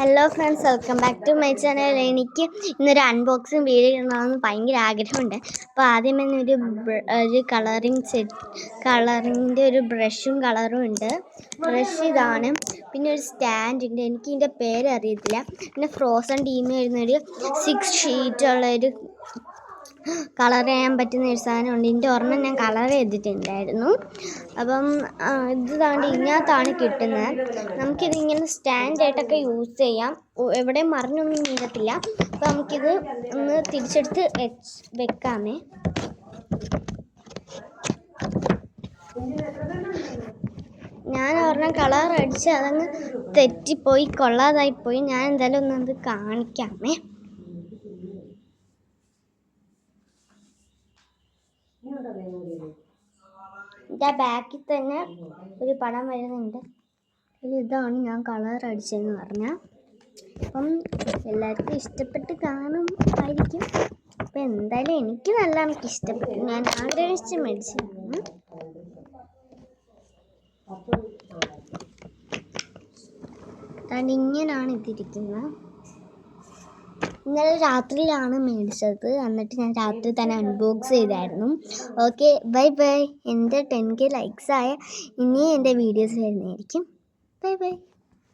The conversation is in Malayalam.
Hello friends, welcome back to my channel. എനിക്ക് ഇന്നൊരു അൺബോക്സിങ് വീഡിയോ ഇടണമെന്ന് ഭയങ്കര ആഗ്രഹമുണ്ട്. അപ്പോൾ ആദ്യം തന്നെ ഒരു കളറിൻ്റെ ഒരു ബ്രഷും കളറും ഉണ്ട്. ബ്രഷ് ഇതാണ്. പിന്നെ ഒരു സ്റ്റാൻഡ് ഉണ്ട്. എനിക്ക് ഇതിൻ്റെ പേര് അറിയത്തില്ല. പിന്നെ ഫ്രോസൺ ടീം വരുന്നൊരു 6 ഷീറ്റുള്ളൊരു കളർ ചെയ്യാൻ പറ്റുന്ന ഒരു സാധനമുണ്ട്. ഇതിൻ്റെ ഒരെണ്ണം ഞാൻ കളർ ചെയ്തിട്ടുണ്ടായിരുന്നു. അപ്പം ഇത് താണ്ട് ഇതിനകത്താണ് കിട്ടുന്നത്. നമുക്കിത് ഇങ്ങനെ സ്റ്റാൻഡായിട്ടൊക്കെ യൂസ് ചെയ്യാം. എവിടെയും മറിഞ്ഞൊന്നും വീഴത്തില്ല. അപ്പോൾ നമുക്കിത് ഒന്ന് തിരിച്ചെടുത്ത് വെക്കാമേ. ഞാൻ ഒരെണ്ണം കളർ അടിച്ച് അതങ്ങ് തെറ്റിപ്പോയി, കൊള്ളാതായിപ്പോയി. ഞാൻ എന്തായാലും ഒന്നത് കാണിക്കാമേ. ഇതിൻ്റെ ബാക്കിൽ തന്നെ ഒരു പടം വരുന്നുണ്ട്. ഇതാണ് ഞാൻ കളർ അടിച്ചതെന്ന് പറഞ്ഞാൽ. അപ്പം എല്ലാവർക്കും ഇഷ്ടപ്പെട്ട് കാണും ആയിരിക്കും. അപ്പം എന്തായാലും എനിക്ക് നല്ലവണ്ണം ഇഷ്ടപ്പെട്ടു. ഞാൻ ആഗ്രഹിച്ച് മേടിച്ചതാണ്. ഇങ്ങനെയാണ് ഇതിരിക്കുന്നത്. ഇന്നലെ രാത്രിയിലാണ് മേടിച്ചത്. എന്നിട്ട് ഞാൻ രാത്രി തന്നെ അൺബോക്സ് ചെയ്തായിരുന്നു. Okay, bye bye. എൻ്റെ 10K ലൈക്സ് ആയ ഇനിയും എൻ്റെ വീഡിയോസ് വരുന്നതായിരിക്കും. Bye bye.